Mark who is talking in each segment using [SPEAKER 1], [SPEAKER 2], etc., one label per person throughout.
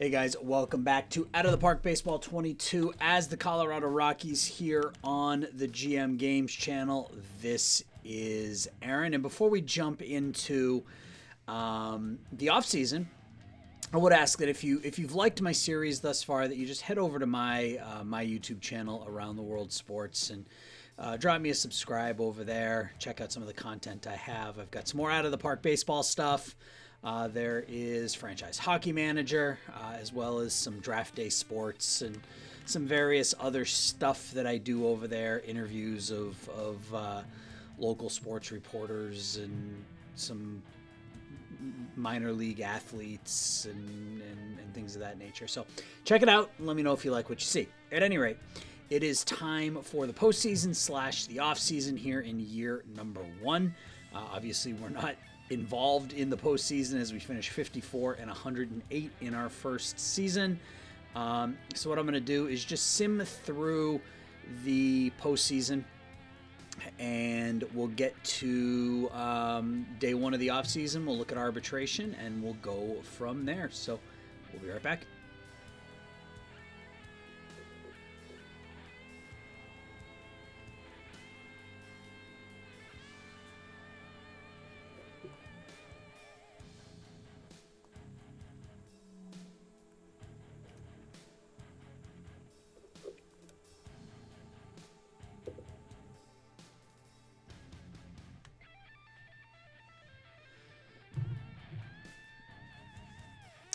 [SPEAKER 1] Hey guys, welcome back to Out of the Park Baseball 22 as the Colorado Rockies here on the GM Games channel. This is Aaron, and before we jump into the off season, I would ask that if you've liked my series thus far, that you just head over to my my YouTube channel, Around the World Sports, and drop me a subscribe over there. Check out some of the content I have. I've got some more Out of the Park Baseball stuff. There is Franchise Hockey Manager, as well as some draft day sports and some various other stuff that I do over there. Interviews of local sports reporters and some minor league athletes and things of that nature. So check it out and let me know if you like what you see. At any rate, it is time for the postseason / the off season here in year number 1. Obviously, we're not involved in the postseason as we finish 54 and 108 in our first season. So what I'm going to do is just sim through the postseason, and we'll get to day 1 of the offseason. We'll look at arbitration, and we'll go from there. So we'll be right back.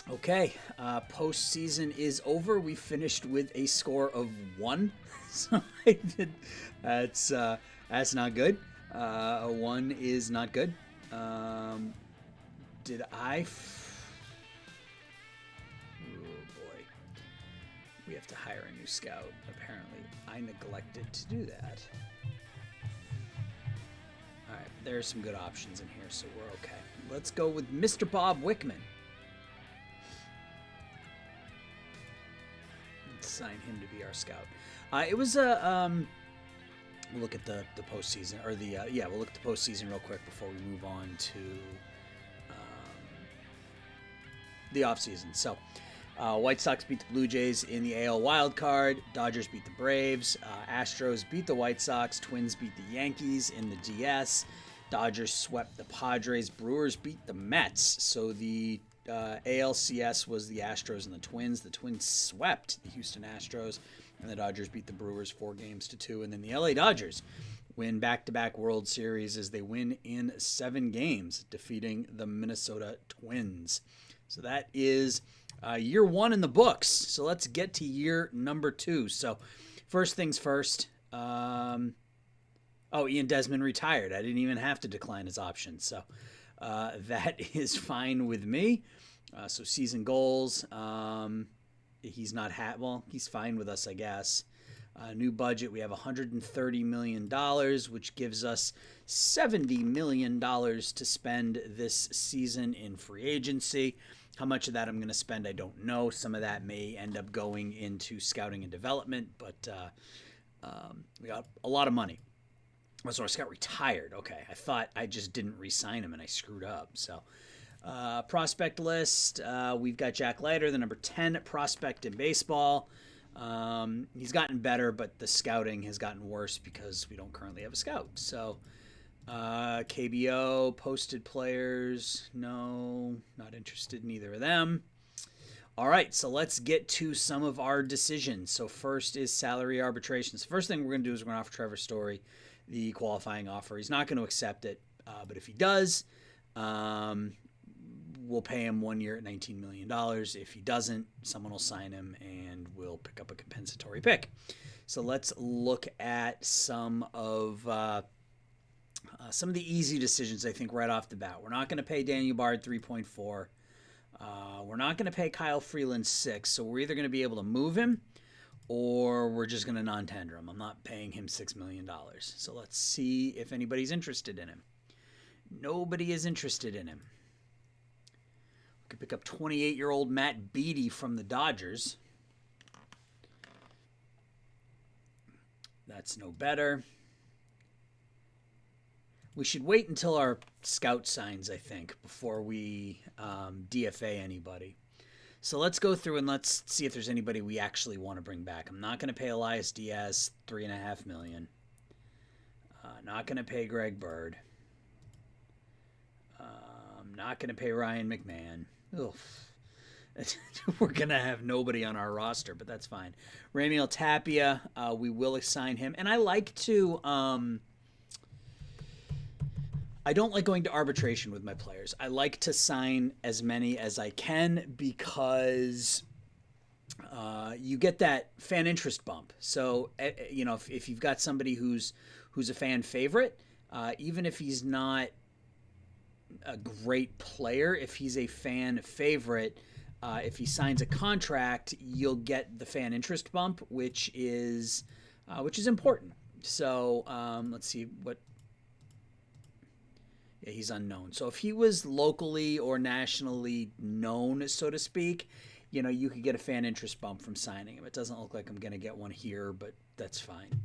[SPEAKER 1] Okay, postseason is over. We finished with a score of 1. So I did. That's not good. A 1 is not good. Did I? Oh boy, we have to hire a new scout. Apparently, I neglected to do that. All right, there's some good options in here, so we're okay. Let's go with Mr. Bob Wickman. Sign him to be our scout. It was a we'll look at the postseason, or we'll look at the postseason real quick before we move on to the offseason. So White Sox beat the Blue Jays in the AL wild card. Dodgers beat the Braves. Astros beat the White Sox. Twins beat the Yankees in the DS. Dodgers swept the Padres. Brewers beat the Mets. So the ALCS was the Astros and the Twins. The Twins swept the Houston Astros, and the Dodgers beat the Brewers 4-2. And then the LA Dodgers win back-to-back World Series as they win in 7 games, defeating the Minnesota Twins. So that is year 1 in the books. So let's get to year number 2. So first things first. Ian Desmond retired. I didn't even have to decline his option. So that is fine with me. So season goals, he's not he's fine with us, I guess. New budget, we have $130 million, which gives us $70 million to spend this season in free agency. How much of that I'm going to spend, I don't know. Some of that may end up going into scouting and development, but we got a lot of money. So our scout retired. Okay, I thought I just didn't re-sign him and I screwed up. So prospect list, we've got Jack Leiter, the number 10 prospect in baseball. He's gotten better, but the scouting has gotten worse because we don't currently have a scout. So KBO, posted players, no, not interested in either of them. All right, so let's get to some of our decisions. So first is salary arbitrations. The first thing we're going to do is we're going to offer Trevor Story the qualifying offer. He's not going to accept it, but if he does, we'll pay him 1 year at $19 million. If he doesn't, someone will sign him and we'll pick up a compensatory pick. So let's look at some of the easy decisions, I think, right off the bat. We're not going to pay Daniel Bard 3.4. We're not going to pay Kyle Freeland 6, so we're either going to be able to move him or we're just going to non-tender him. I'm not paying him $6 million. So let's see if anybody's interested in him. Nobody is interested in him. We could pick up 28-year-old Matt Beatty from the Dodgers. That's no better. We should wait until our scout signs, I think, before we DFA anybody. So let's go through and let's see if there's anybody we actually want to bring back. I'm not going to pay Elias Diaz $3.5 million. Not going to pay Greg Bird. I'm not going to pay Ryan McMahon. Oof. We're going to have nobody on our roster, but that's fine. Raimel Tapia, we will assign him. And I like to... I don't like going to arbitration with my players. I like to sign as many as I can because you get that fan interest bump. So, if you've got somebody who's a fan favorite, even if he's not a great player, if he's a fan favorite, if he signs a contract, you'll get the fan interest bump, which is important. So let's see what. Yeah, he's unknown. So if he was locally or nationally known, so to speak, you could get a fan interest bump from signing him. It doesn't look like I'm going to get one here, but that's fine.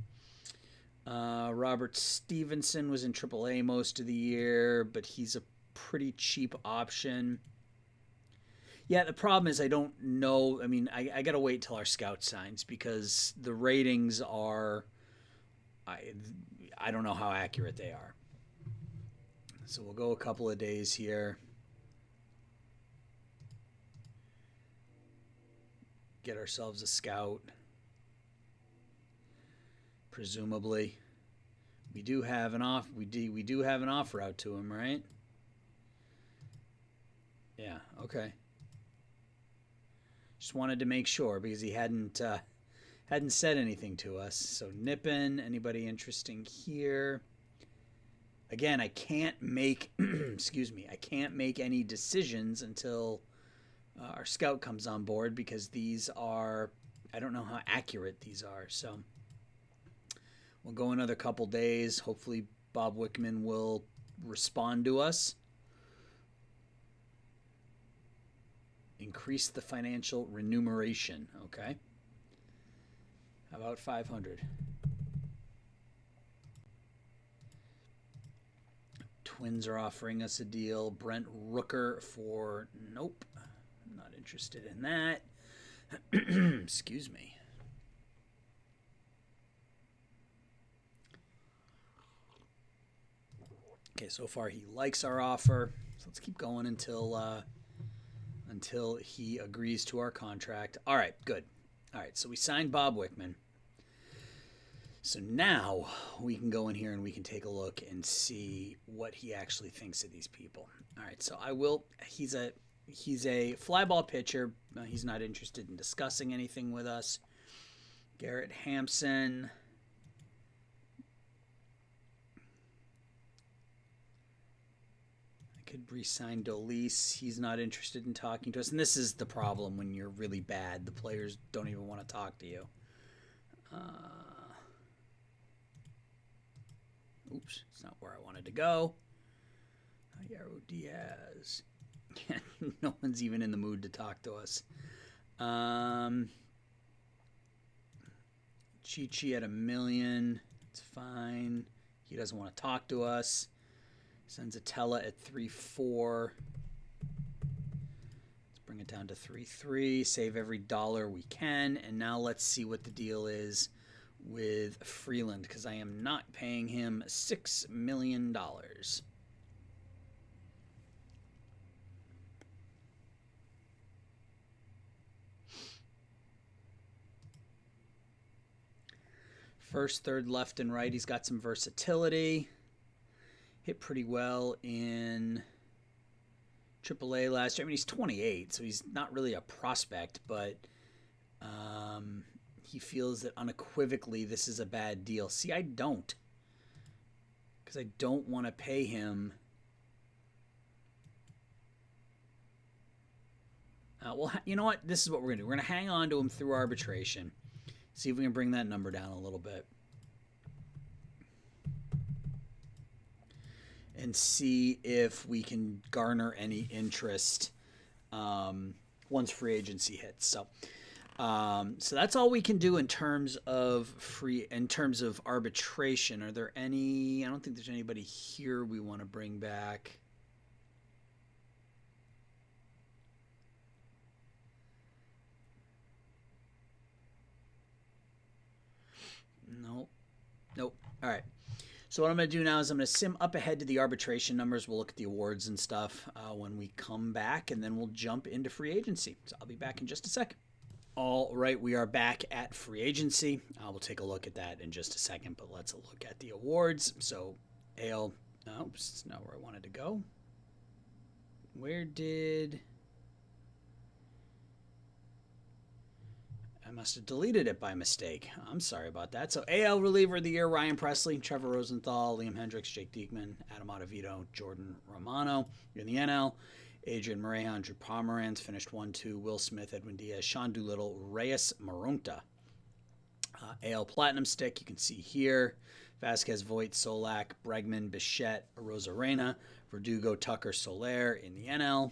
[SPEAKER 1] Robert Stevenson was in AAA most of the year, but he's a pretty cheap option. Yeah, the problem is I don't know. I mean, I got to wait till our scout signs because the ratings are, I don't know how accurate they are. So we'll go a couple of days here. Get ourselves a scout. Presumably. We do have an offer. We do have an offer out to him, right? Yeah, okay. Just wanted to make sure because he hadn't said anything to us. So Nippon, anybody interesting here? Again, I can't make I can't make any decisions until our scout comes on board because these are, I don't know how accurate these are. So we'll go another couple days. Hopefully Bob Wickman will respond to us. Increase the financial remuneration. Okay. How about 500? Twins are offering us a deal. Brent Rooker for nope. Not interested in that. Excuse me. Okay, so far he likes our offer. So let's keep going until he agrees to our contract. All right, good. All right, so we signed Bob Wickman. So now we can go in here and we can take a look and see what he actually thinks of these people. All right, so I will. He's a fly ball pitcher. He's not interested in discussing anything with us. Garrett Hampson. I could re-sign Dolis. He's not interested in talking to us. And this is the problem when you're really bad. The players don't even want to talk to you. Oops, it's not where I wanted to go. Yairo Diaz. No one's even in the mood to talk to us. Chi-Chi at $1 million. It's fine. He doesn't want to talk to us. Senzatella at 3.4. Let's bring it down to 3.3. Save every dollar we can. And now let's see what the deal is with Freeland, because I am not paying him $6 million. First, third, left, and right. He's got some versatility. Hit pretty well in AAA last year. I mean, he's 28, so he's not really a prospect, but he feels that unequivocally this is a bad deal. See, I don't. Because I don't want to pay him. Well, you know what? This is what we're going to do. We're going to hang on to him through arbitration. See if we can bring that number down a little bit. And see if we can garner any interest once free agency hits. So that's all we can do in terms of arbitration. Are there any? I don't think there's anybody here we want to bring back. All right. So what I'm going to do now is I'm going to sim up ahead to the arbitration numbers. We'll look at the awards and stuff when we come back, and then we'll jump into free agency. So I'll be back in just a second. All right, we are back at free agency. We'll take a look at that in just a second, but let's look at the awards. So AL, oops, it's not where I wanted to go. Where did... I must have deleted it by mistake. I'm sorry about that. So AL reliever of the year, Ryan Pressly, Trevor Rosenthal, Liam Hendricks, Jake Diekman, Adam Ottavino, Jordan Romano. In the NL, Adrian Morejon, Drew Pomeranz finished 1-2. Will Smith, Edwin Diaz, Sean Doolittle, Reyes Moronta. AL Platinum Stick, you can see here. Vasquez, Voit, Solak, Bregman, Bichette, Rosarena, Verdugo, Tucker, Soler in the NL.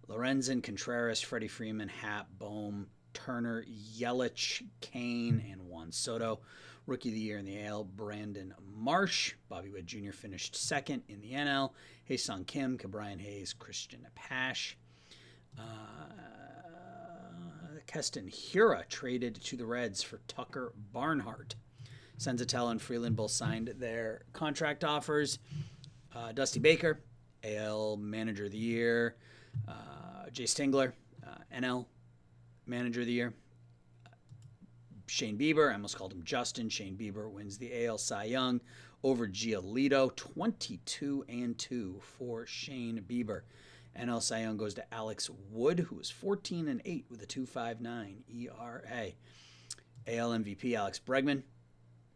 [SPEAKER 1] Lorenzen, Contreras, Freddie Freeman, Happ, Bohm, Turner, Yelich, Kane, and Juan Soto. Rookie of the year in the AL, Brandon Marsh. Bobby Witt Jr. finished second in the NL. Hae-Sung Kim, Ke'Bryan Hayes, Christian Apache. Keston Hiura traded to the Reds for Tucker Barnhart. Senzatella and Freeland both signed their contract offers. Dusty Baker, AL Manager of the Year. Jay Stingler, NL Manager of the Year. Shane Bieber, I almost called him Justin. Shane Bieber wins the AL Cy Young over Giolito. 22-2 for Shane Bieber. NL Cy Young goes to Alex Wood, who is 14-8 with a 2.59 ERA. AL MVP Alex Bregman,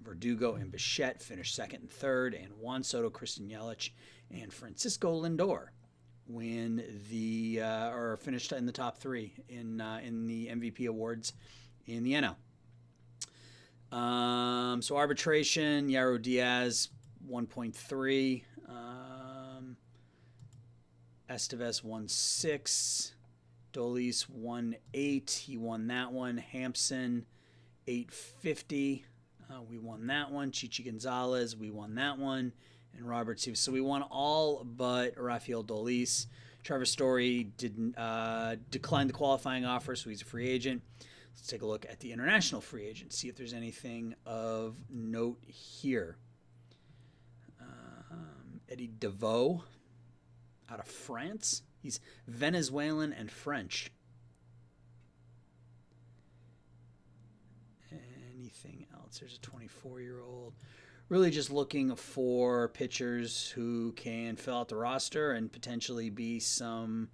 [SPEAKER 1] Verdugo, and Bichette finished second and third, and Juan Soto, Christian Yelich, and Francisco Lindor win the or finished in the top three in the MVP awards in the NL. So arbitration, Yaro Diaz 1.3, Estevez 1.6, Dolis 1.8. He won that one. Hampson 850. We won that one. Chichi Gonzalez, we won that one. And Robert Stevens. So we won all but Rafael Dolis. Trevor Story didn't decline the qualifying offer, so he's a free agent. Let's take a look at the international free agent, see if there's anything of note here. Eddie DeVoe out of France. He's Venezuelan and French. Anything else? There's a 24-year-old. Really just looking for pitchers who can fill out the roster and potentially be some,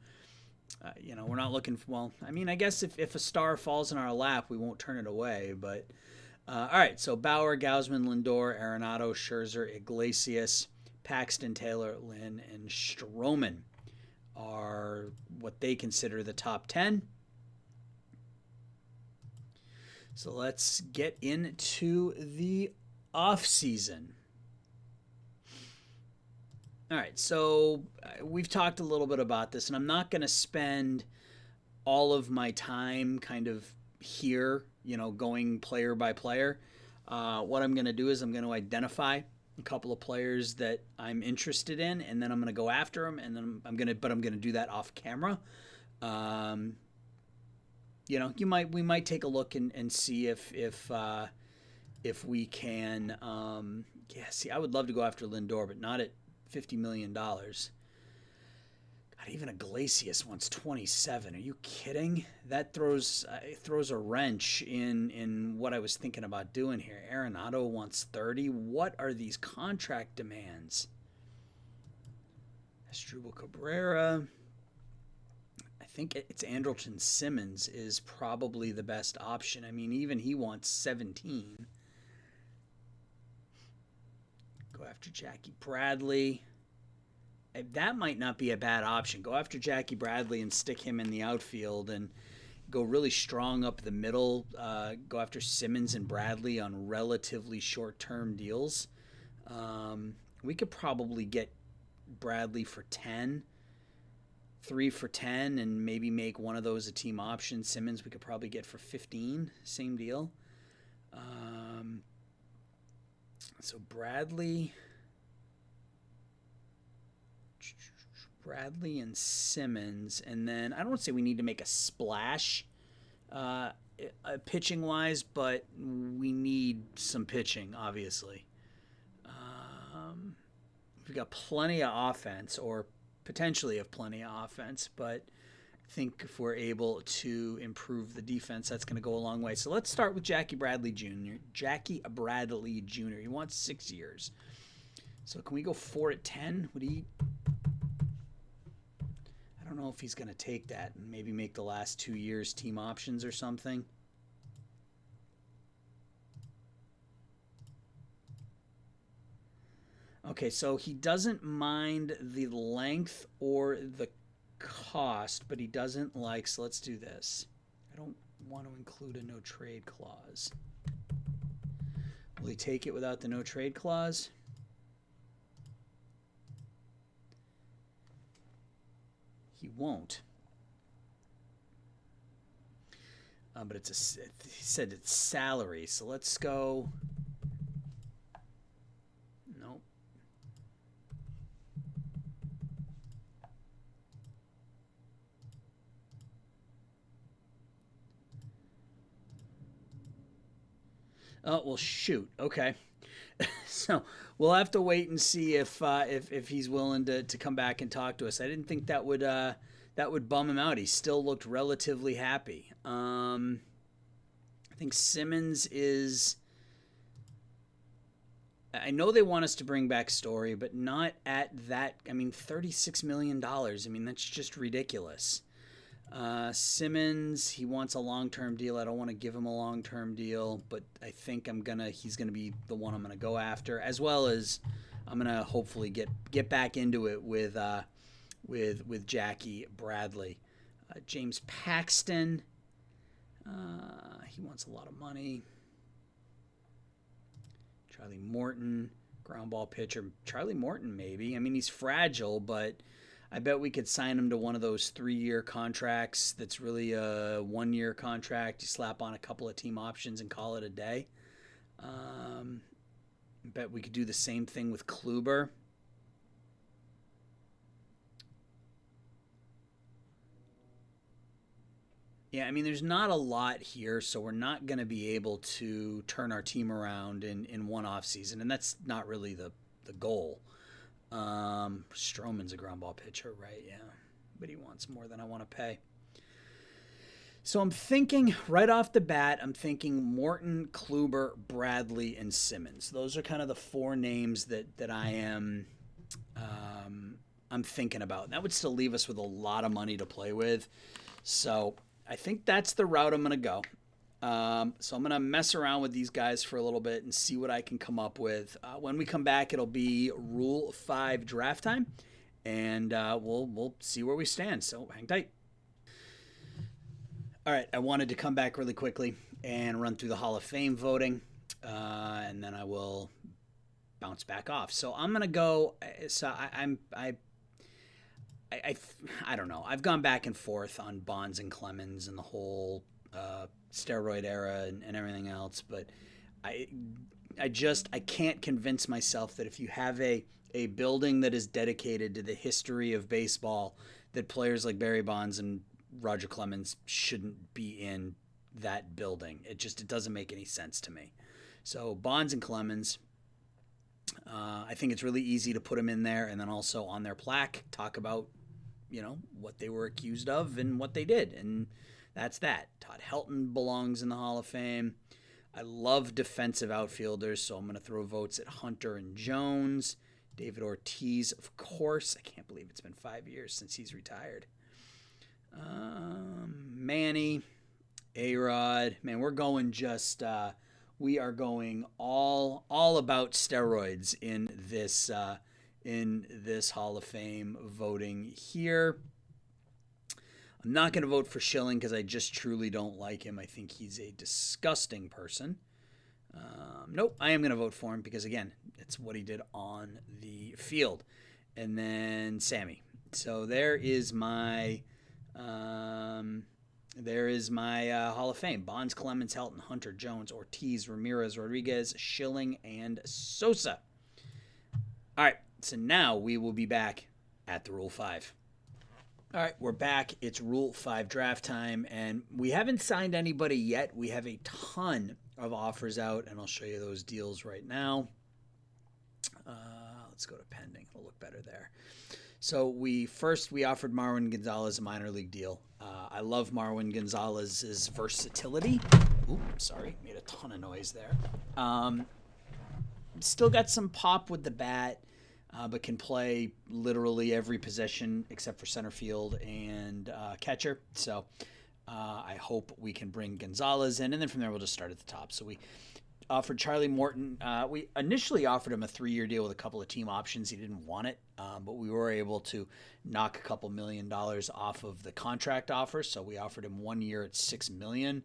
[SPEAKER 1] we're not looking for, well, I mean, I guess if a star falls in our lap, we won't turn it away. But, all right, so Bauer, Gausman, Lindor, Arenado, Scherzer, Iglesias, Paxton, Taylor, Lynn, and Stroman are what they consider the top 10. So let's get into the off season. All right, so we've talked a little bit about this, and I'm not going to spend all of my time kind of here, going player by player. What I'm going to do is I'm going to identify a couple of players that I'm interested in, and then I'm going to go after them, and then I'm going to do that off camera. We might take a look and see if we can. I would love to go after Lindor, but not at $50 million. God, even Iglesias wants 27. Are you kidding? That throws a wrench in what I was thinking about doing here. Arenado wants 30. What are these contract demands? Asdrubal Cabrera. I think it's Andrelton Simmons is probably the best option. I mean, even he wants 17. Go after Jackie Bradley. That might not be a bad option. Go after Jackie Bradley and stick him in the outfield and go really strong up the middle. Go after Simmons and Bradley on relatively short-term deals. We could probably get Bradley for 10, 3 for 10, and maybe make one of those a team option. Simmons we could probably get for 15, same deal. So Bradley and Simmons, and then I don't want to say we need to make a splash pitching wise, but we need some pitching, obviously. we've got plenty of offense, or potentially have plenty of offense, but I think if we're able to improve the defense, that's going to go a long way. So let's start with Jackie Bradley Jr. Jackie Bradley Jr. He wants 6 years. So can we go 4 at 10? Would he? I don't know if he's going to take that and maybe make the last 2 years team options or something. Okay, so he doesn't mind the length or the cost, but he doesn't like, so let's do this. I don't want to include a no trade clause. Will he take it without the no trade clause? He won't. But he said it's salary, so let's go. Nope. Oh, well, shoot. Okay. So we'll have to wait and see if he's willing to come back and talk to us. I didn't think that would bum him out. He still looked relatively happy. I think Simmons is. I know they want us to bring back Story, but not at that. I mean, $36 million. I mean, that's just ridiculous. Simmons, he wants a long-term deal. I don't want to give him a long-term deal, but I think he's gonna be the one I'm gonna go after, as well as I'm gonna hopefully get back into it with Jackie Bradley. James Paxton, he wants a lot of money. Charlie Morton, ground ball pitcher. Charlie Morton, maybe. I mean, he's fragile, but I bet we could sign him to one of those 3-year contracts that's really a 1-year contract. You slap on a couple of team options and call it a day. I bet we could do the same thing with Kluber. Yeah, I mean, there's not a lot here, so we're not going to be able to turn our team around in one offseason, and that's not really the goal. Stroman's a ground ball pitcher, right? Yeah, but he wants more than I want to pay. So I'm thinking right off the bat, I'm thinking Morton, Kluber, Bradley, and Simmons. Those are kind of the 4 names that I am I'm thinking about. And that would still leave us with a lot of money to play with. So I think that's the route I'm going to go. So I'm going to mess around with these guys for a little bit and see what I can come up with. When we come back, it'll be Rule 5 draft time, and we'll see where we stand. So hang tight. All right, I wanted to come back really quickly and run through the Hall of Fame voting, and then I will bounce back off. So I'm going to go. So I don't know. I've gone back and forth on Bonds and Clemens and the whole steroid era and everything else, but I can't convince myself that if you have a building that is dedicated to the history of baseball, that players like Barry Bonds and Roger Clemens shouldn't be in that building. It doesn't make any sense to me. So Bonds and Clemens, I think it's really easy to put them in there, and then also on their plaque talk about what they were accused of and what they did, and that's that. Todd Helton belongs in the Hall of Fame. I love defensive outfielders, so I'm going to throw votes at Hunter and Jones. David Ortiz, of course. I can't believe it's been 5 years since he's retired. Manny, A-Rod. Man, we're going we are going all about steroids in this Hall of Fame voting here. I'm not going to vote for Shelan because I just truly don't like him. I think he's a disgusting person. Nope, I am going to vote for him because, again, it's what he did on the field. And then Sammy. So there is my Hall of Fame. Bonds, Clemens, Helton, Hunter, Jones, Ortiz, Ramirez, Rodriguez, Schilling, and Sosa. All right, so now we will be back at the Rule 5. All right, we're back. It's Rule 5 draft time, and we haven't signed anybody yet. We have a ton of offers out, and I'll show you those deals right now. Let's Let's go to pending. It'll look better there. So we offered Marwin Gonzalez a minor league deal. I love Marwin Gonzalez's versatility. Oops, sorry, made a ton of noise there. Still got some pop with the bat, but can play literally every position except for center field and catcher. So I hope we can bring Gonzalez in, and then from there we'll just start at the top. So we offered Charlie Morton. We initially offered him a 3-year deal with a couple of team options. He didn't want it, but we were able to knock a couple $1 million off of the contract offer. So we offered him 1 year at $6 million,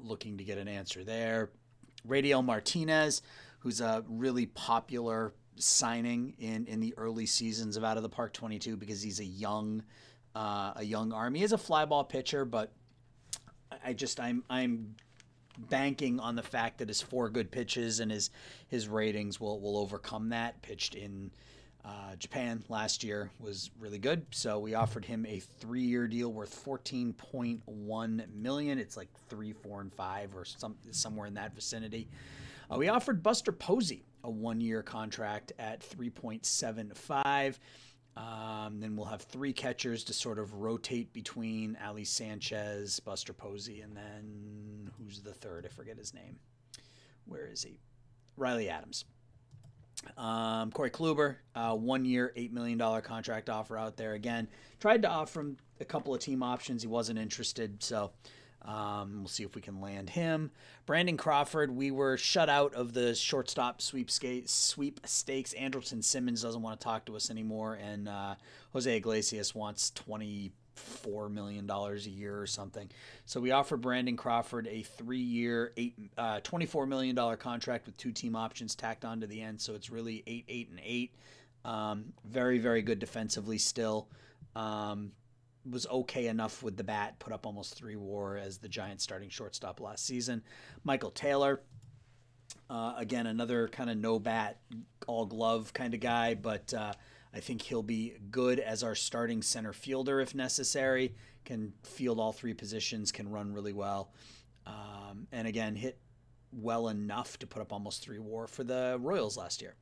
[SPEAKER 1] looking to get an answer there. Radiel Martinez, who's a really popular signing in the early seasons of Out of the Park 22 because he's a young arm. He is a fly ball pitcher, but I'm banking on the fact that his 4 good pitches and his ratings will overcome that. Pitched in Japan last year, was really good. So we offered him a 3-year deal worth $14.1 million. It's like 3, 4, and 5 or somewhere in that vicinity. We offered Buster Posey a 1-year contract at $3.75. Then we'll have 3 catchers to sort of rotate between Ali Sanchez, Buster Posey, and then who's the third? I forget his name. Where is he? Riley Adams. Corey Kluber, 1-year, $8 million contract offer out there. Again, tried to offer him a couple of team options. He wasn't interested, so we'll see if we can land him. Brandon Crawford, we were shut out of the shortstop sweepstakes. Andrelton Simmons doesn't want to talk to us anymore, and Jose Iglesias wants $24 million a year or something. So we offered Brandon Crawford a 3-year, $24 million contract with 2 team options tacked on to the end. So it's really 8, 8, and 8. Very, very good defensively still. Was okay enough with the bat, put up almost 3 WAR as the Giants starting shortstop last season. Michael Taylor, again, another kind of no bat, all glove kind of guy, but I think he'll be good as our starting center fielder if necessary. Can field all 3 positions, can run really well, and again, hit well enough to put up almost 3 WAR for the Royals last year.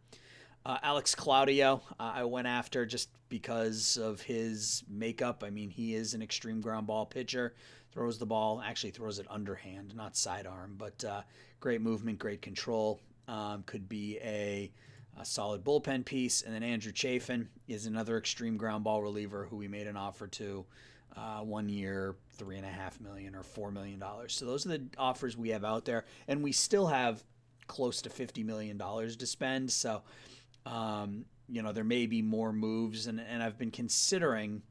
[SPEAKER 1] Alex Claudio, I went after just because of his makeup. I mean, he is an extreme ground ball pitcher. Throws the ball, actually throws it underhand, not sidearm, but great movement, great control. Could be a solid bullpen piece. And then Andrew Chafin is another extreme ground ball reliever who we made an offer to 1 year, $3.5 million or $4 million. So those are the offers we have out there. And we still have close to $50 million to spend. So, there may be more moves, and I've been considering,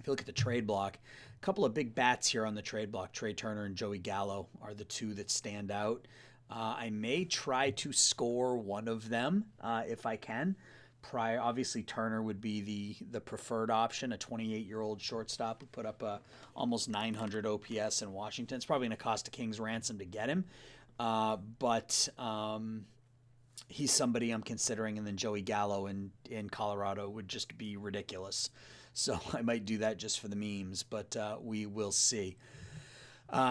[SPEAKER 1] if you look at the trade block, a couple of big bats here on the trade block. Trey Turner and Joey Gallo are the 2 that stand out. I may try to score one of them if I can. Obviously, Turner would be the preferred option, a 28-year-old shortstop who put up almost 900 OPS in Washington. It's probably going to cost a king's ransom to get him, but he's somebody I'm considering, and then Joey Gallo in Colorado would just be ridiculous. So I might do that just for the memes, but we will see.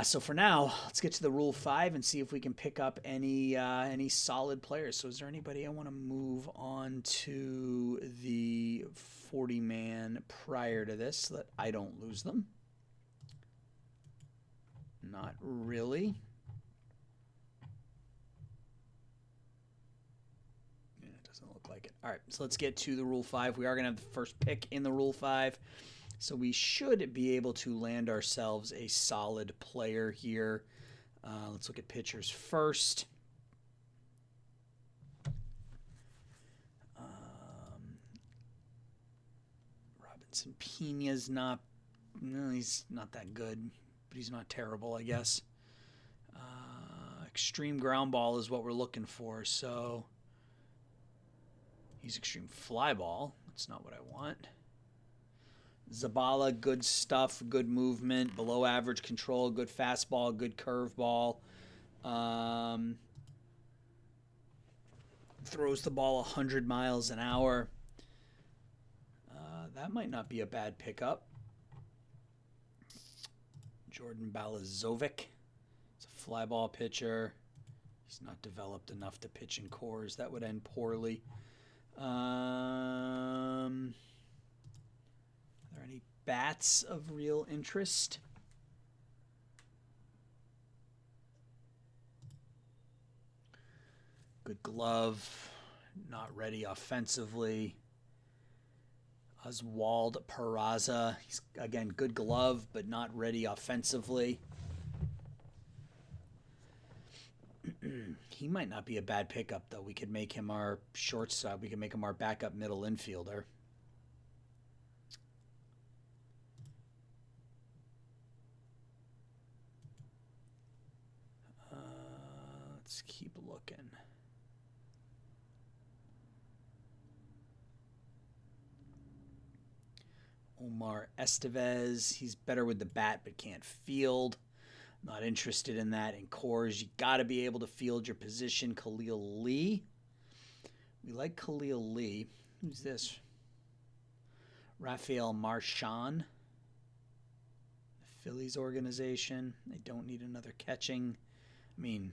[SPEAKER 1] So for now, let's get to the Rule 5 and see if we can pick up any solid players. So is there anybody I want to move on to the 40-man prior to this so that I don't lose them? Not really. Like it. All right, so let's get to the Rule 5. We are going to have the first pick in the Rule 5, so we should be able to land ourselves a solid player here. Let's look at pitchers first. Robinson Pena's he's not that good, but he's not terrible, I guess. Extreme ground ball is what we're looking for, so he's extreme fly ball. That's not what I want. Zabala, good stuff, good movement, below average control, good fastball, good curveball. Throws the ball 100 miles an hour. That might not be a bad pickup. Jordan Balazovic. He's a fly ball pitcher. He's not developed enough to pitch in cores. That would end poorly. Are there any bats of real interest? Good glove, not ready offensively. Oswald Peraza, he's again good glove, but not ready offensively. He might not be a bad pickup, though. We could make him our shortstop. We could make him our backup middle infielder. Let's keep looking. Omar Estevez, he's better with the bat but can't field. Not interested in that. In cores, you got to be able to field your position. Khalil Lee. We like Khalil Lee. Who's this? Rafael Marchand. The Phillies organization. They don't need another catching. I mean,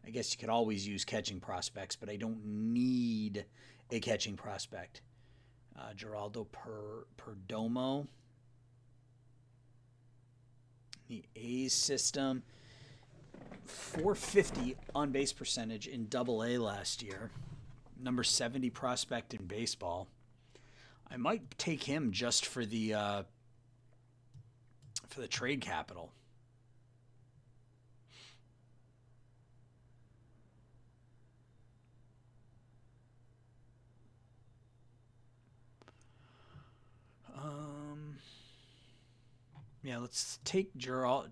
[SPEAKER 1] I guess you could always use catching prospects, but I don't need a catching prospect. Geraldo Perdomo. The A's system. 450 on base percentage in Double-A last year. Number 70 prospect in baseball. I might take him just for the trade capital. Yeah, let's take Geraldo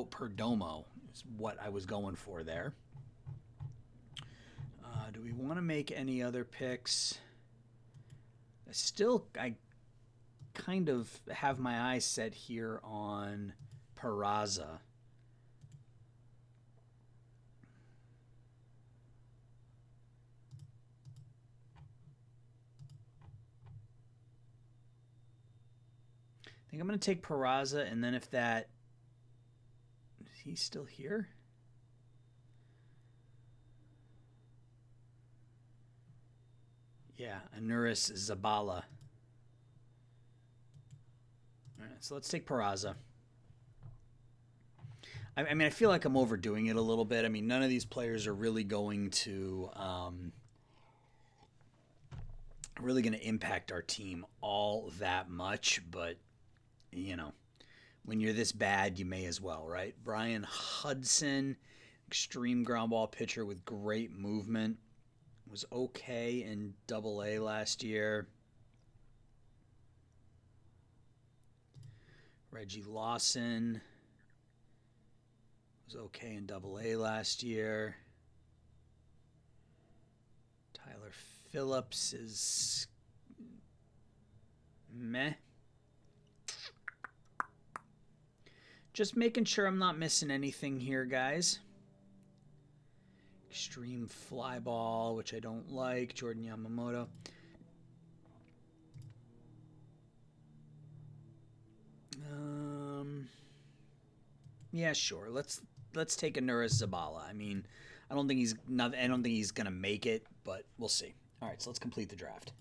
[SPEAKER 1] Perdomo is what I was going for there. Do we want to make any other picks? I kind of have my eyes set here on Peraza. I think I'm going to take Peraza, and then if that... Is he still here? Yeah, Anuris Zabala. All right, so let's take Peraza. I mean, I feel like I'm overdoing it a little bit. I mean, none of these players are really going to impact our team all that much, but you know, when you're this bad, you may as well, right? Brian Hudson, extreme ground ball pitcher with great movement, was okay in Double-A last year. Reggie Lawson was okay in Double-A last year. Tyler Phillips is meh. Just making sure I'm not missing anything here, guys. Extreme fly ball, which I don't like. Jordan Yamamoto. Yeah, sure. Let's take Anuris Zabala. I mean, I don't think he's gonna make it, but we'll see. All right, so let's complete the draft.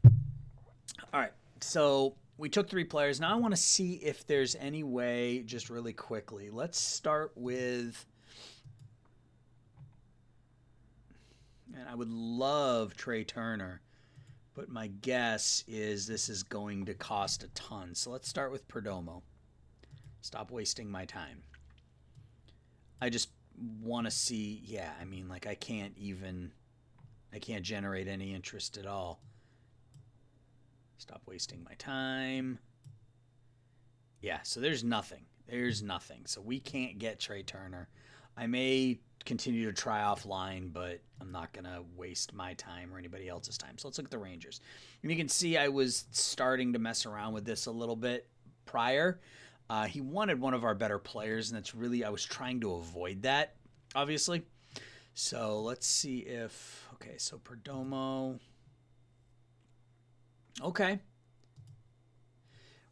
[SPEAKER 1] All right, so we took 3 players. Now I want to see if there's any way, just really quickly. Let's start with, and I would love Trey Turner, but my guess is this is going to cost a ton. So let's start with Perdomo. Stop wasting my time. I just want to see, yeah, I mean, like I can't generate any interest at all. Stop wasting my time. Yeah, so there's nothing. So we can't get Trey Turner. I may continue to try offline, but I'm not going to waste my time or anybody else's time. So let's look at the Rangers. And you can see I was starting to mess around with this a little bit prior. He wanted one of our better players, and that's really, I was trying to avoid that, obviously. So let's see if, okay, so Perdomo. Okay.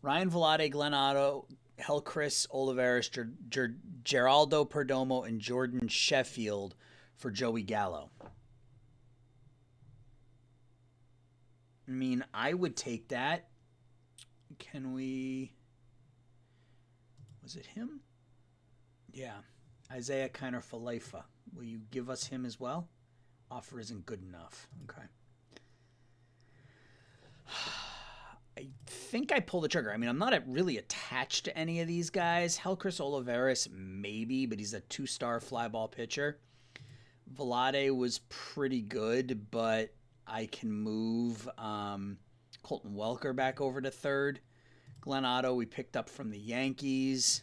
[SPEAKER 1] Ryan Vilade, Glenn Otto Helcris Olivares, Geraldo Perdomo, and Jordan Sheffield for Joey Gallo. I mean, I would take that. Can we... Was it him? Yeah. Isaiah Kiner Falefa. Will you give us him as well? Offer isn't good enough. Okay. I think I pulled the trigger. I mean, I'm not really attached to any of these guys. Helcris Olivares, maybe, but he's a 2-star fly ball pitcher. Vlade was pretty good, but I can move Colton Welker back over to third. Glenn Otto we picked up from the Yankees.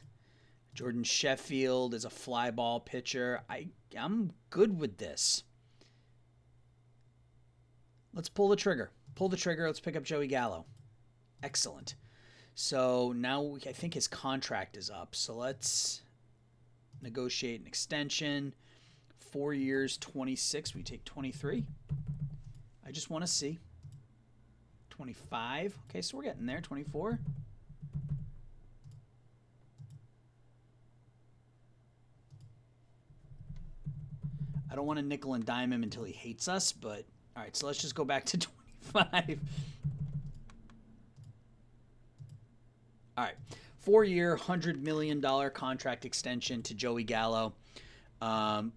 [SPEAKER 1] Jordan Sheffield is a fly ball pitcher. I'm good with this. Let's pull the trigger. Pull the trigger. Let's pick up Joey Gallo. Excellent. So now I think his contract is up. So let's negotiate an extension. 4 years, 26. We take 23. I just want to see. 25. Okay, so we're getting there. 24. I don't want to nickel and dime him until he hates us, but all right, so let's just go back to 25. All right, 4-year, $100 million contract extension to Joey Gallo.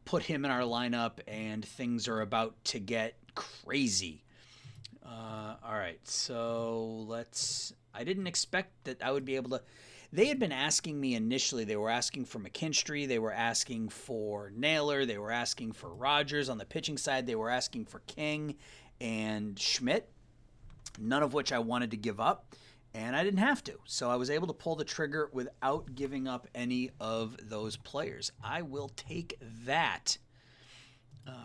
[SPEAKER 1] Put him in our lineup, and things are about to get crazy. All right, so I didn't expect that I would be able to. They had been asking me initially. They were asking for McKinstry. They were asking for Naylor. They were asking for Rogers on the pitching side. They were asking for King and Schmidt, none of which I wanted to give up, and I didn't have to. So I was able to pull the trigger without giving up any of those players. I will take that.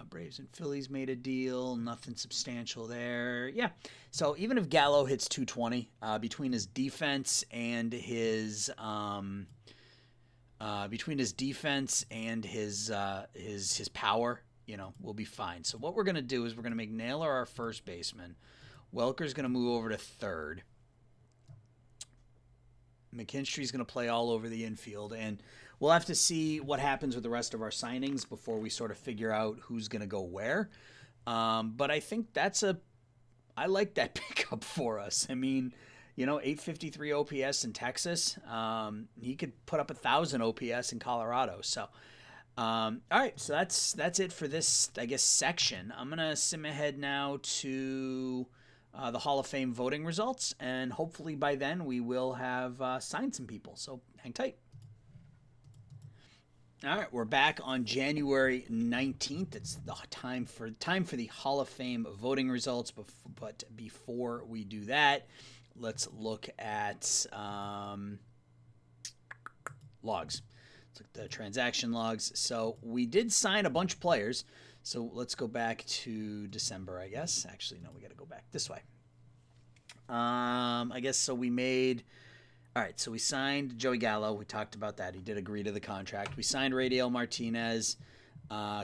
[SPEAKER 1] Braves and Phillies made a deal. Nothing substantial there. Yeah. So even if Gallo hits 220, between his defense and his power, we'll be fine. So what we're gonna do is we're gonna make Naylor our first baseman. Welker's gonna move over to third. McKinstry's gonna play all over the infield, and we'll have to see what happens with the rest of our signings before we sort of figure out who's going to go where. But I think I like that pickup for us. I mean, 853 OPS in Texas. He could put up 1,000 OPS in Colorado. So, all right. So that's it for this, I guess, section. I'm going to sim ahead now to the Hall of Fame voting results. And hopefully by then we will have signed some people. So hang tight. All right, we're back on January 19th. It's the time for the Hall of Fame voting results. But before we do that, let's look at logs. Let's look at the transaction logs. So we did sign a bunch of players. So let's go back to December, I guess. Actually, no, we got to go back this way. I guess so. We made. All right, so we signed Joey Gallo. We talked about that. He did agree to the contract. We signed Radiel Martinez,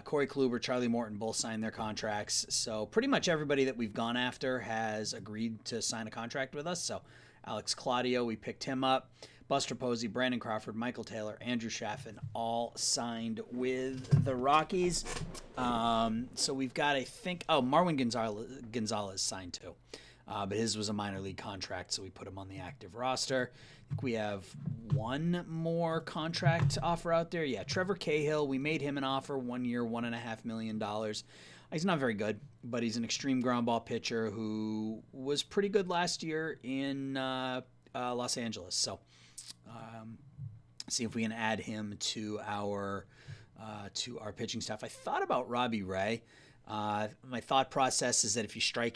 [SPEAKER 1] Corey Kluber, Charlie Morton both signed their contracts. So pretty much everybody that we've gone after has agreed to sign a contract with us. So Alex Claudio, we picked him up. Buster Posey, Brandon Crawford, Michael Taylor, Andrew Chaffin all signed with the Rockies. So we've got, I think, Marwin Gonzalez signed too. But his was a minor league contract, so we put him on the active roster. I think we have one more contract offer out there. Yeah, Trevor Cahill, we made him an offer, 1 year, $1.5 million. He's not very good, but he's an extreme ground ball pitcher who was pretty good last year in Los Angeles. So see if we can add him to our pitching staff. I thought about Robbie Ray. My thought process is that if you strike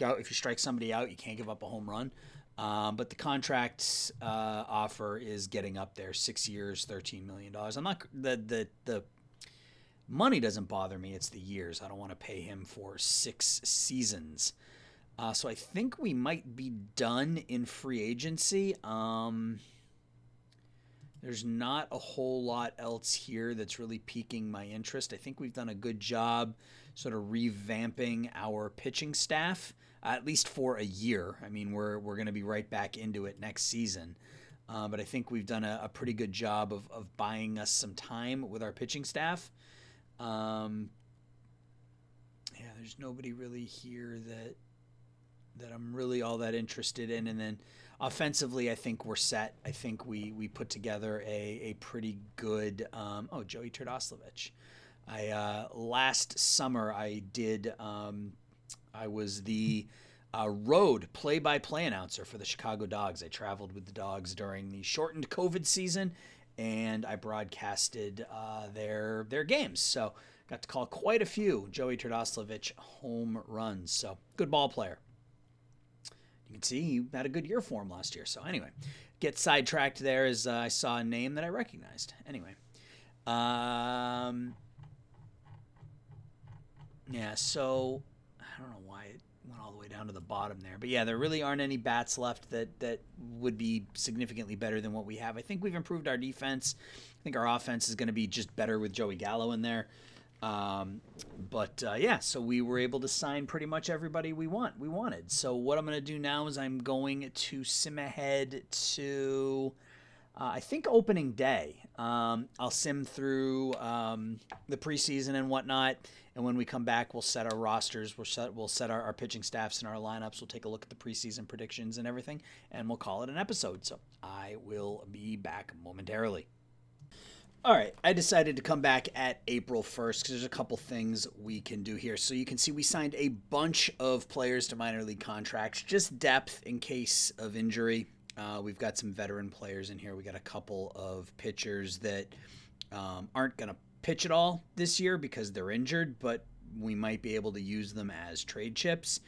[SPEAKER 1] somebody out, you can't give up a home run. But the contract offer is getting up there, 6 years, $13 million. I'm not the money doesn't bother me. It's the years. I don't want to pay him for 6 seasons. So I think we might be done in free agency. There's not a whole lot else here that's really piquing my interest. I think we've done a good job sort of revamping our pitching staff, at least for a year. I mean, we're going to be right back into it next season. But I think we've done a pretty good job of buying us some time with our pitching staff. Yeah, there's nobody really here that I'm really all that interested in. And then offensively, I think we're set. I think we put together a pretty good. Joey Turdoslavich. Last summer I did. I was the road play-by-play announcer for the Chicago Dogs. I traveled with the Dogs during the shortened COVID season, and I broadcasted their games. So got to call quite a few Joey Turdoslavich home runs. So good ball player. You can see he had a good year for him last year. So anyway, get sidetracked there as I saw a name that I recognized. Anyway, yeah. So I don't know why it went all the way down to the bottom there, but yeah, there really aren't any bats left that would be significantly better than what we have. I think we've improved our defense. I think our offense is going to be just better with Joey Gallo in there. So we were able to sign pretty much everybody we wanted. So what I'm going to do now is I'm going to sim ahead to, I think opening day. I'll sim through the preseason and whatnot, and when we come back, we'll set our rosters. We'll set our pitching staffs and our lineups. We'll take a look at the preseason predictions and everything, and we'll call it an episode. So I will be back momentarily. All right, I decided to come back at April 1st because there's a couple things we can do here. So you can see we signed a bunch of players to minor league contracts, just depth in case of injury. We've got some veteran players in here. We got a couple of pitchers that aren't going to pitch at all this year because they're injured, but we might be able to use them as trade chips.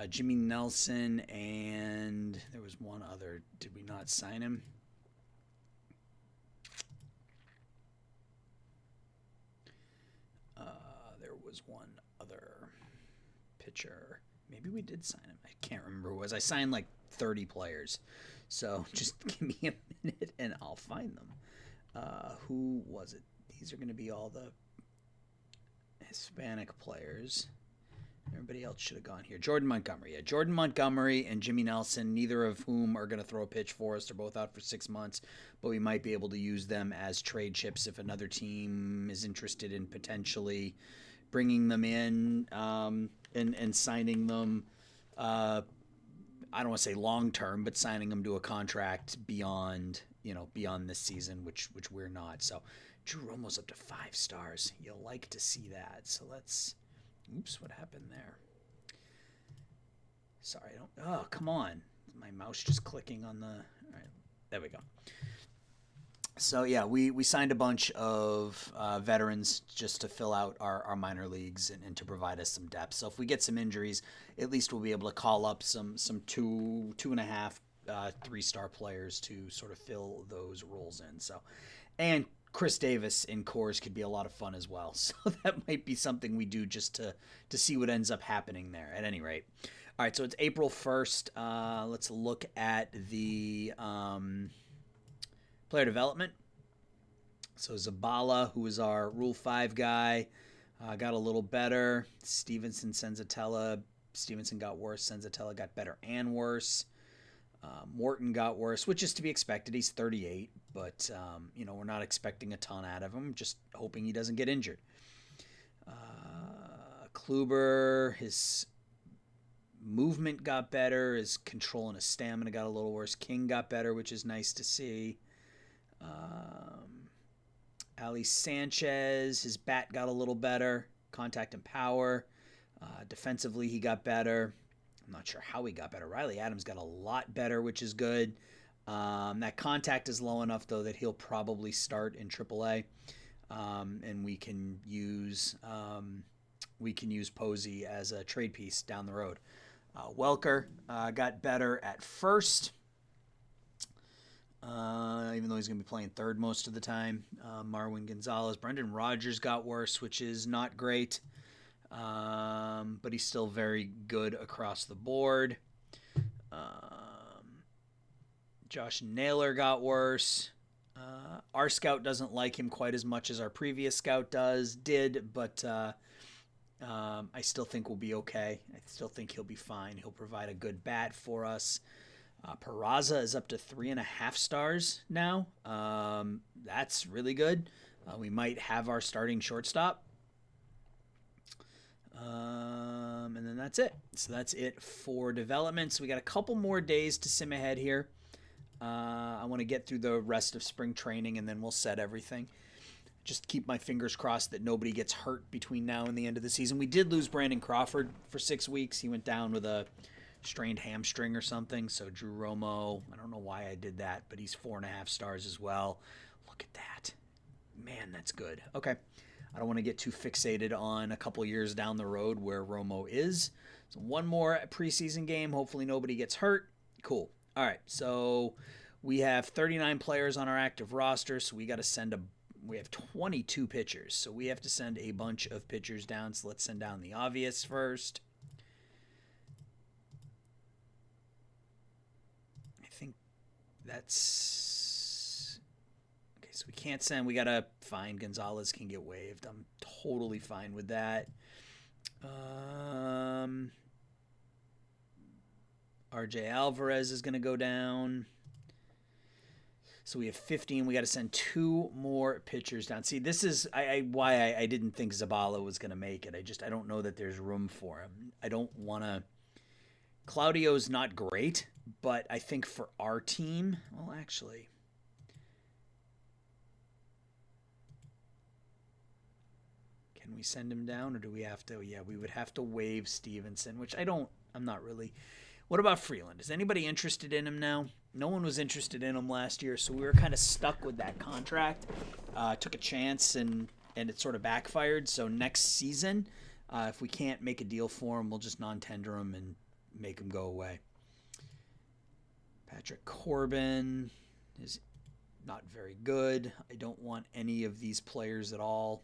[SPEAKER 1] Jimmy Nelson, and there was one other. Did we not sign him? One other pitcher. Maybe we did sign him. I can't remember who it was. I signed like 30 players. So just give me a minute and I'll find them. Who was it? These are going to be all the Hispanic players. Everybody else should have gone here. Jordan Montgomery. Yeah, Jordan Montgomery and Jimmy Nelson, neither of whom are going to throw a pitch for us. They're both out for 6 months, but we might be able to use them as trade chips if another team is interested in potentially bringing them in and signing them. I don't want to say long term, but signing them to a contract beyond this season, which we're not. So Drew Romo's up to 5 stars. You'll like to see that. So let's. Oops, what happened there? Sorry, I don't. Oh, come on! My mouse just clicking on the. All right, there we go. So yeah, we signed a bunch of veterans just to fill out our minor leagues and to provide us some depth. So if we get some injuries, at least we'll be able to call up some 2.5, 3-star players to sort of fill those roles in. So, and Chris Davis in cores could be a lot of fun as well. So that might be something we do just to see what ends up happening there. At any rate, all right. So it's April 1st. Let's look at the. Player development. So Zabala, who was our Rule 5 guy, got a little better. Stevenson got worse. Senzatella got better and worse. Morton got worse, which is to be expected. He's 38, but we're not expecting a ton out of him. Just hoping he doesn't get injured. Kluber, his movement got better. His control and his stamina got a little worse. King got better, which is nice to see. Ali Sanchez, his bat got a little better. Contact and power. Defensively, he got better. I'm not sure how he got better. Riley Adams got a lot better, which is good. That contact is low enough, though, that he'll probably start in AAA. And we can use Posey as a trade piece down the road. Welker got better at first. Even though he's going to be playing third most of the time. Marwin Gonzalez. Brendan Rodgers got worse, which is not great. But he's still very good across the board. Josh Naylor got worse. Our scout doesn't like him quite as much as our previous scout did, but I still think we'll be okay. I still think he'll be fine. He'll provide a good bat for us. Peraza is up to 3.5 stars now. That's really good. We might have our starting shortstop. And then that's it. So that's it for developments. We got a couple more days to sim ahead here. I want to get through the rest of spring training, and then we'll set everything. Just keep my fingers crossed that nobody gets hurt between now and the end of the season. We did lose Brandon Crawford for 6 weeks. He went down with a strained hamstring or something. So Drew Romo, I don't know why I did that, but he's 4.5 stars as well. Look at that. Man, that's good. Okay. I don't want to get too fixated on a couple years down the road where Romo is. So one more preseason game. Hopefully nobody gets hurt. Cool. All right. So we have 39 players on our active roster. So we got to we have 22 pitchers. So we have to send a bunch of pitchers down. So let's send down the obvious first. I think that's... Okay, so we can't send. We got to find Gonzalez can get waived. I'm totally fine with that. RJ Alvarez is going to go down. So we have 15. We got to send 2 more pitchers down. See, this is why I didn't think Zabala was going to make it. I don't know that there's room for him. I don't want to. Claudio's not great, but I think for our team, well, actually, can we send him down, or do we have to? Yeah, we would have to waive Stevenson, which I'm not really. What about Freeland? Is anybody interested in him now? No one was interested in him last year, so we were kind of stuck with that contract. Took a chance, and it sort of backfired. So next season, if we can't make a deal for him, we'll just non-tender him and make him go away. Patrick Corbin is not very good. I don't want any of these players at all.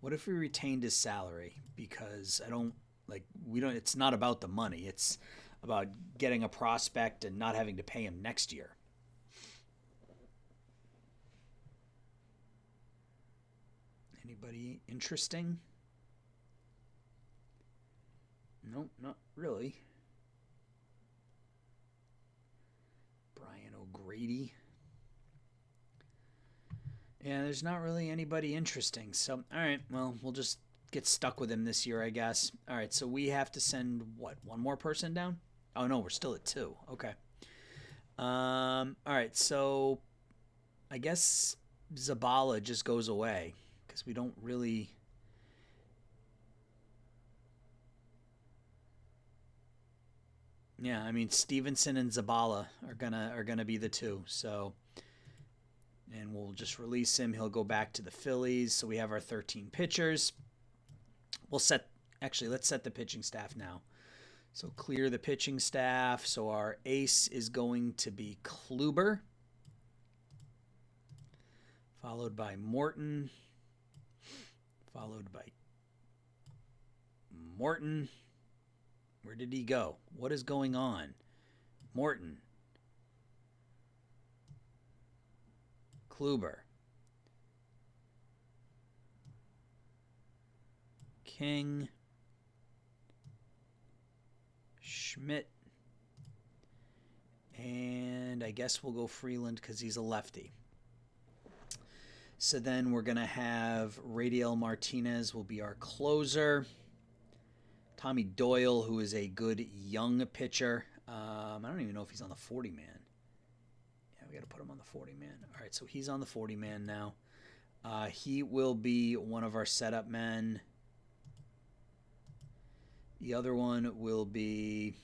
[SPEAKER 1] What if we retained his salary? Because it's not about the money. It's about getting a prospect and not having to pay him next year. Anybody interesting? Nope, not really. Brian O'Grady. Yeah, there's not really anybody interesting. So, all right, well, we'll just get stuck with him this year, I guess. All right, so we have to send, one more person down? Oh, no, we're still at 2. Okay. All right, so I guess Zabala just goes away because we don't really... Yeah, I mean, Stevenson and Zabala are gonna be the 2, so... And we'll just release him. He'll go back to the Phillies. So we have our 13 pitchers. Let's set the pitching staff now. So clear the pitching staff. So our ace is going to be Kluber, followed by Morton, followed by Morton. Where did he go? What is going on? Morton. Kluber. King. Schmidt. And I guess we'll go Freeland because he's a lefty. So then we're going to have Radiel Martinez will be our closer. Tommy Doyle, who is a good young pitcher. I don't even know if he's on the 40-man. Yeah, we got to put him on the 40-man. All right, so he's on the 40-man now. He will be one of our setup men. The other one will be...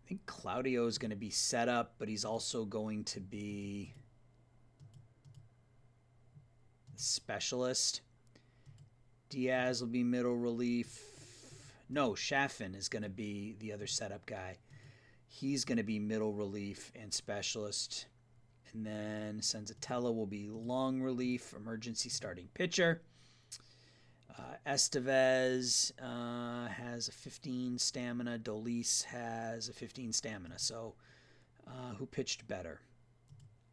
[SPEAKER 1] I think Claudio is going to be set up, but he's also going to be the specialist. Diaz will be middle relief. No, Chaffin is going to be the other setup guy. He's going to be middle relief and specialist. And then Senzatella will be long relief, emergency starting pitcher. Estevez has a 15 stamina. Dolis has a 15 stamina. So who pitched better?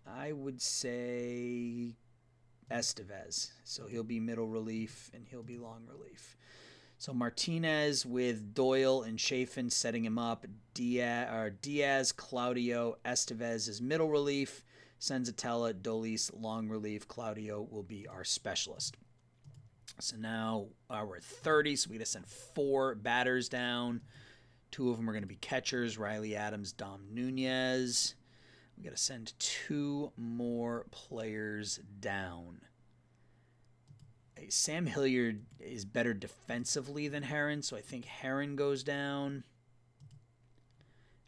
[SPEAKER 1] I would say Estevez. So he'll be middle relief and he'll be long relief. So Martinez with Doyle and Chafin setting him up. Diaz, Claudio, Estevez is middle relief. Senzatella, Dolis, long relief. Claudio will be our specialist. So now we're at 30, so we got to send 4 batters down. 2 of them are going to be catchers, Riley Adams, Dom Nunez. We got to send 2 more players down. Sam Hilliard is better defensively than Herron, so I think Herron goes down.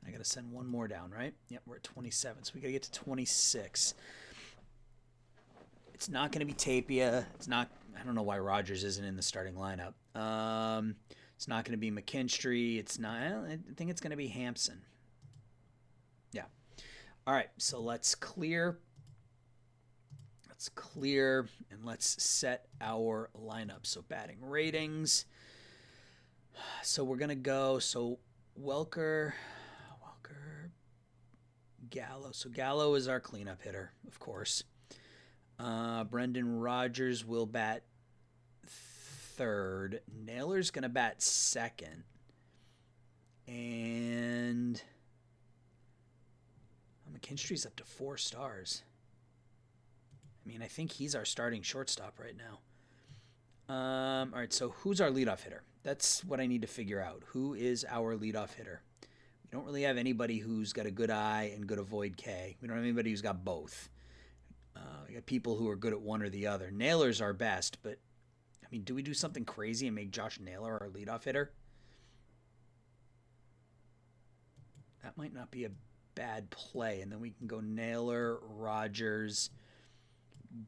[SPEAKER 1] I got to send 1 more down, right? Yep, we're at 27, so we got to get to 26. It's not going to be Tapia. It's not. I don't know why Rogers isn't in the starting lineup. It's not going to be McKinstry. It's not. I think it's going to be Hampson. Yeah. All right, so let's clear. Let's clear and let's set our lineup. So batting ratings. So we're going to go. So Welker, Gallo. So Gallo is our cleanup hitter, of course. Brendan Rodgers will bat third. Naylor's going to bat second. And McKinstry's up to 4 stars. I mean, I think he's our starting shortstop right now. All right, so who's our leadoff hitter? That's what I need to figure out. Who is our leadoff hitter? We don't really have anybody who's got a good eye and good avoid K. We don't have anybody who's got both. We got people who are good at one or the other. Naylor's our best, but, I mean, do we do something crazy and make Josh Naylor our leadoff hitter? That might not be a bad play. And then we can go Naylor, Rogers,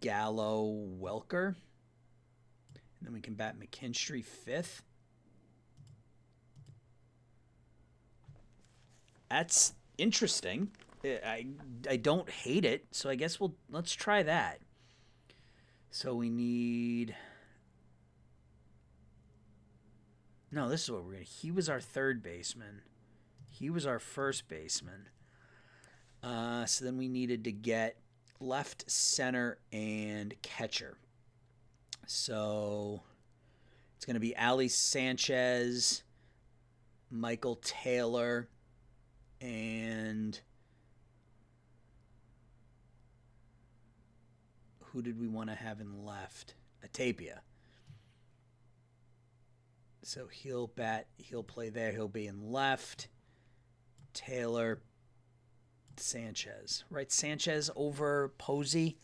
[SPEAKER 1] Gallo, Welker. And then we can bat McKinstry 5th. That's interesting. I don't hate it, so I guess let's try that. So we need. No, this is what we're gonna. He was our third baseman. He was our first baseman. So then we needed to get left, center, and catcher. So it's going to be Ali Sanchez, Michael Taylor, and who did we want to have in left? Tapia. So he'll play there. He'll be in left. Taylor, Sanchez. Right, Sanchez over Posey.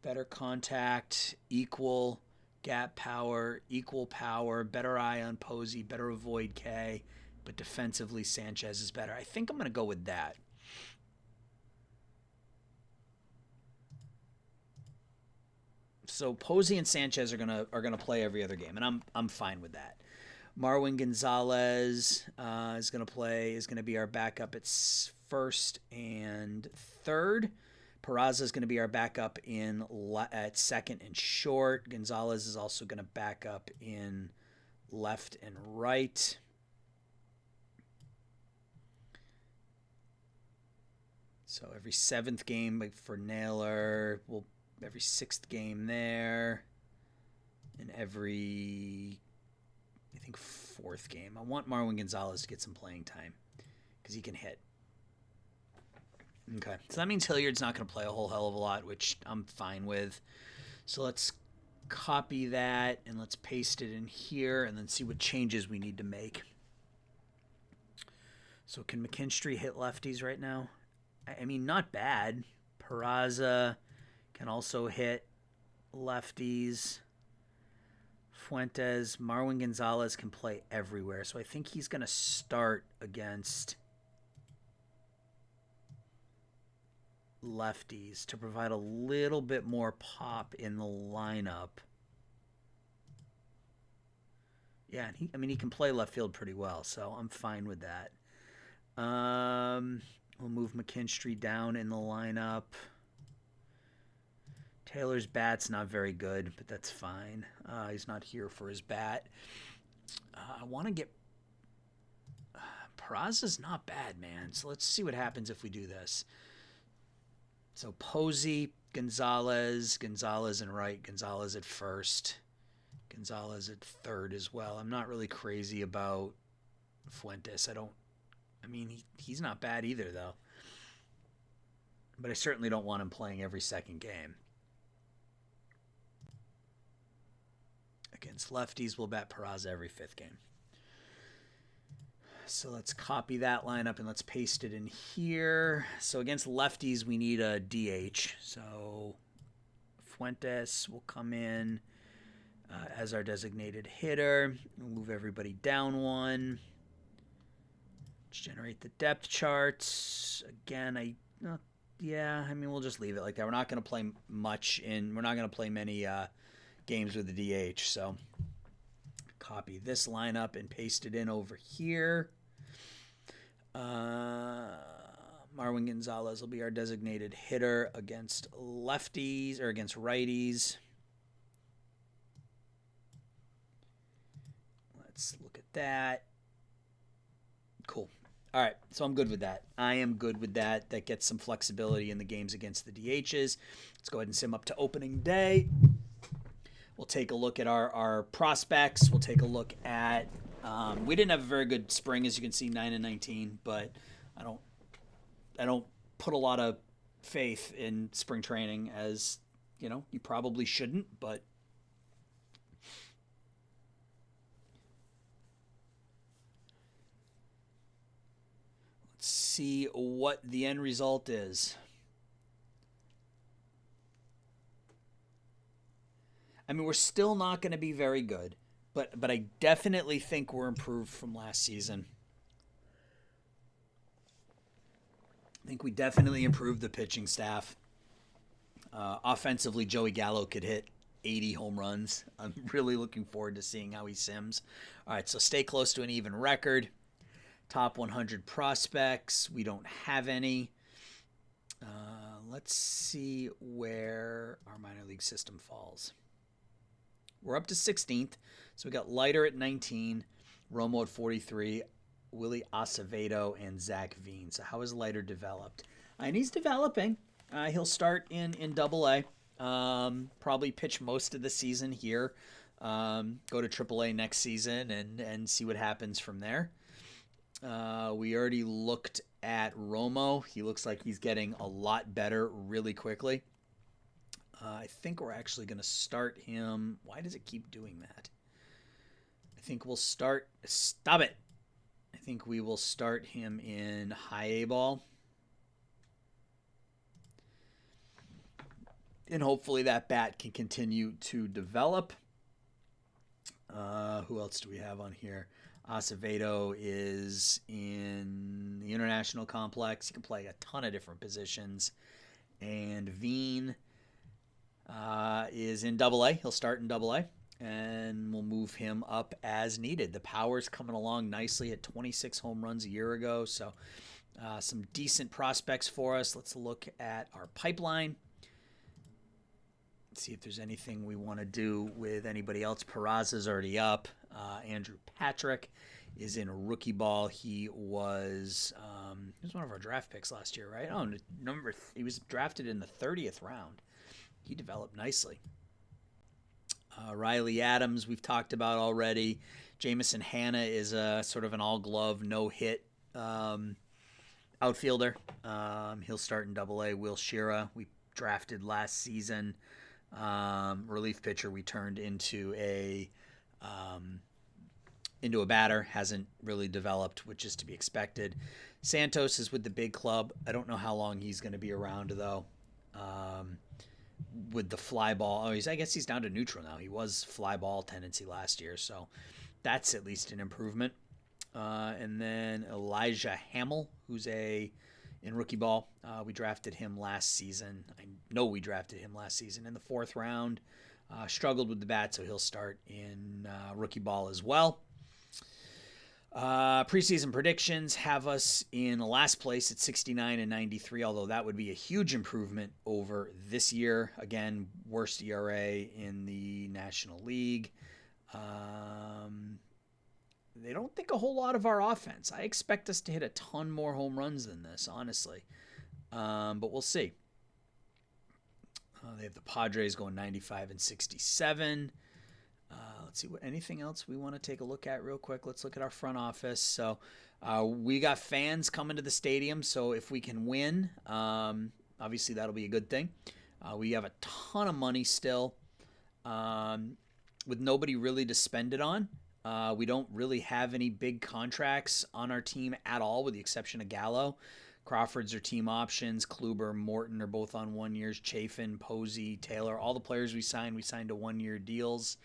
[SPEAKER 1] Better contact, equal gap power, equal power, better eye on Posey, better avoid K, but defensively Sanchez is better. I think I'm going to go with that. So Posey and Sanchez are gonna play every other game, and I'm fine with that. Marwin Gonzalez is going to be our backup at first and third. Peraza is going to be our backup at second and short. Gonzalez is also going to back up in left and right. So every 7th game for Naylor, every 6th game there, and every, I think, 4th game. I want Marwin Gonzalez to get some playing time because he can hit. Okay, so that means Hilliard's not going to play a whole hell of a lot, which I'm fine with. So let's copy that and let's paste it in here and then see what changes we need to make. So can McKinstry hit lefties right now? I mean, not bad. Peraza can also hit lefties. Fuentes, Marwin Gonzalez can play everywhere. So I think he's going to start against lefties to provide a little bit more pop in the lineup. Yeah, and he can play left field pretty well, so I'm fine with that. We'll move McKinstry down in the lineup. Taylor's bat's not very good, but that's fine. He's not here for his bat. I want to get... Peraza's not bad, man. So let's see what happens if we do this. So Posey, Gonzalez and right, Gonzalez at first, Gonzalez at third as well. I'm not really crazy about Fuentes. He's not bad either, though. But I certainly don't want him playing every second game. Against lefties, we'll bat Peraza every fifth game. So let's copy that lineup and let's paste it in here. So against lefties, we need a DH. So Fuentes will come in as our designated hitter. We'll move everybody down one. Let's generate the depth charts. Again, we'll just leave it like that. We're not going to play much we're not going to play many games with the DH. So copy this lineup and paste it in over here. Marwin Gonzalez will be our designated hitter against lefties or against righties. Let's look at that. Cool. All right, so I'm good with that. I am good with that. That gets some flexibility in the games against the DHs. Let's go ahead and sim up to opening day. We'll take a look at our prospects. We'll take a look at we didn't have a very good spring, as you can see, 9-19, but I don't put a lot of faith in spring training, as you probably shouldn't, but let's see what the end result is. We're still not going to be very good, but I definitely think we're improved from last season. I think we definitely improved the pitching staff. Offensively, Joey Gallo could hit 80 home runs. I'm really looking forward to seeing how he sims. All right, so stay close to an even record. Top 100 prospects. We don't have any. Let's see where our minor league system falls. We're up to 16th. So we got Leiter at 19, Romo at 43, Willie Acevedo, and Zach Veen. So how has Leiter developed? And he's developing. He'll start in AA. Probably pitch most of the season here. Go to AAA next season and see what happens from there. We already looked at Romo. He looks like he's getting a lot better really quickly. I think we're actually going to start him. Why does it keep doing that? I think we'll start. Stop it. I think we will start him in high A ball. And hopefully that bat can continue to develop. Who else do we have on here? Acevedo is in the international complex. He can play a ton of different positions. And Veen is in AA. He'll start in AA. And we'll move him up as needed. The power's coming along nicely at 26 home runs a year ago. So some decent prospects for us. Let's look at our pipeline. See if there's anything we want to do with anybody else. Peraza's already up. Andrew Patrick is in rookie ball. He was one of our draft picks last year, right? Oh, he was drafted in the 30th round. He developed nicely. Riley Adams, we've talked about already. Jamison Hanna is a sort of an all-glove, no-hit outfielder. He'll start in AA. Will Shearer, we drafted last season. Relief pitcher we turned into a batter. Hasn't really developed, which is to be expected. Santos is with the big club. I don't know how long he's going to be around, though. With the fly ball. I guess he's down to neutral now. He was fly ball tendency last year, so that's at least an improvement. And then Elijah Hamill, who's in rookie ball. We drafted him last season. I know we drafted him last season in the 4th round. Struggled with the bat, so he'll start in rookie ball as well. Preseason predictions have us in last place at 69 and 93, although that would be a huge improvement over this year. Again, worst ERA in the National League. They don't think a whole lot of our offense. I expect us to hit a ton more home runs than this, honestly. But we'll see. They have the Padres going 95 and 67. Let's see anything else we want to take a look at real quick. Let's look at our front office. So we got fans coming to the stadium. So if we can win, obviously that'll be a good thing. We have a ton of money still, with nobody really to spend it on. We don't really have any big contracts on our team at all, with the exception of Gallo. Crawford's are team options. Kluber, Morton are both on 1 years. Chafin, Posey, Taylor, all the players we signed to 1 year deals.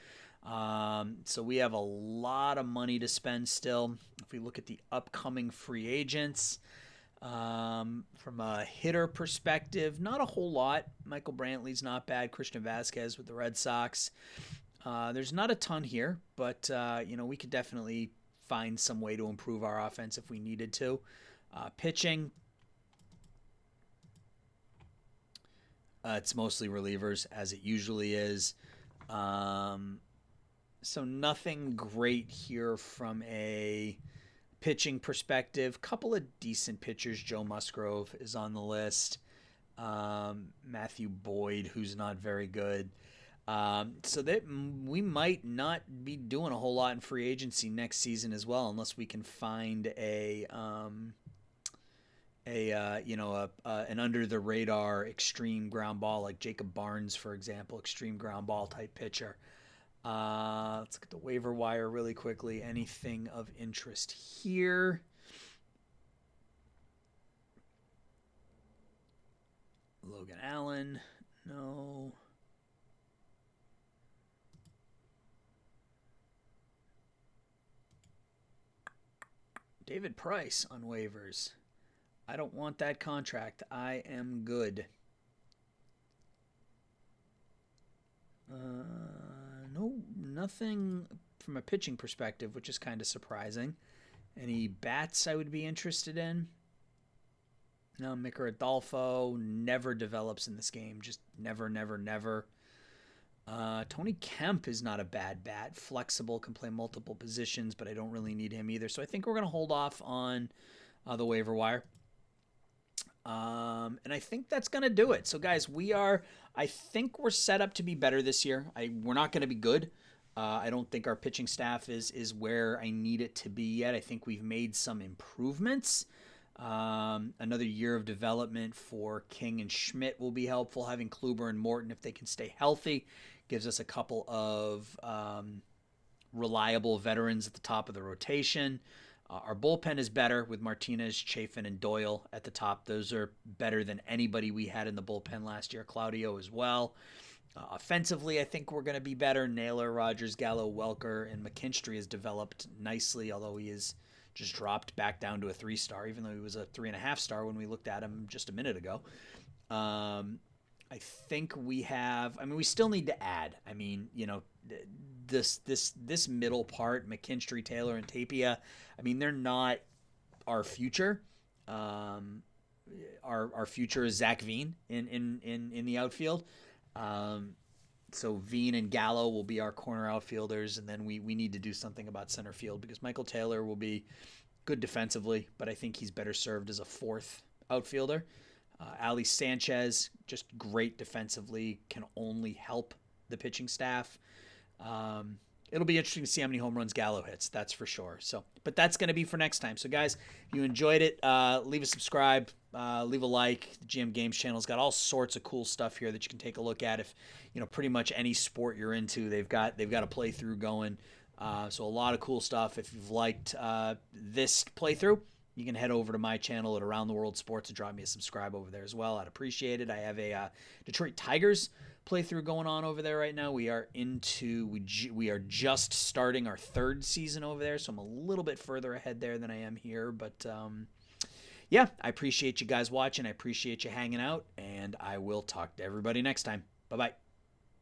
[SPEAKER 1] So we have a lot of money to spend still. If we look at the upcoming free agents, from a hitter perspective, not a whole lot. Michael Brantley's not bad. Christian Vasquez with the Red Sox. There's not a ton here, but we could definitely find some way to improve our offense if we needed to. Pitching, it's mostly relievers, as it usually is. So nothing great here from a pitching perspective. Couple of decent pitchers. Joe Musgrove is on the list. Matthew Boyd, who's not very good. So that we might not be doing a whole lot in free agency next season as well, unless we can find an under the radar extreme ground ball, like Jacob Barnes, for example, extreme ground ball type pitcher. Let's look at the waiver wire really quickly. Anything of interest here? Logan Allen, no. David Price on waivers. I don't want that contract. I am good. No, nothing from a pitching perspective, which is kind of surprising. Any bats I would be interested in? No, Micker Adolfo never develops in this game. Just never. Tony Kemp is not a bad bat. Flexible, can play multiple positions, but I don't really need him either. So I think we're going to hold off on the waiver wire. And I think that's going to do it. So, guys, I think we're set up to be better this year. We're not going to be good. I don't think our pitching staff is where I need it to be yet. I think we've made some improvements. Another year of development for King and Schmidt will be helpful. Having Kluber and Morton, if they can stay healthy, gives us a couple of reliable veterans at the top of the rotation. Our bullpen is better with Martinez, Chafin, and Doyle at the top. Those are better than anybody we had in the bullpen last year. Claudio as well. Offensively, I think we're going to be better. Naylor, Rogers, Gallo, Welker, and McKinstry has developed nicely, although he is just dropped back down to a 3-star, even though he was a 3.5-star when we looked at him just a minute ago. I think we still need to add. This middle part, McKinstry, Taylor, and Tapia, they're not our future. Our future is Zach Veen in the outfield. So Veen and Gallo will be our corner outfielders, and then we need to do something about center field, because Michael Taylor will be good defensively, but I think he's better served as a fourth outfielder. Ali Sanchez, just great defensively, can only help the pitching staff. It'll be interesting to see how many home runs Gallo hits, that's for sure. So, but that's going to be for next time. So, guys, if you enjoyed it, leave a subscribe, leave a like. The GM Games channel's got all sorts of cool stuff here that you can take a look at. If pretty much any sport you're into, they've got a playthrough going. So a lot of cool stuff. If you've liked this playthrough, you can head over to my channel at Around the World Sports and drop me a subscribe over there as well. I'd appreciate it. I have a Detroit Tigers playthrough going on over there right now. We are just starting our third season over there, so I'm a little bit further ahead there than I am here. But yeah, I appreciate you guys watching. I appreciate you hanging out, and I will talk to everybody next time. Bye-bye.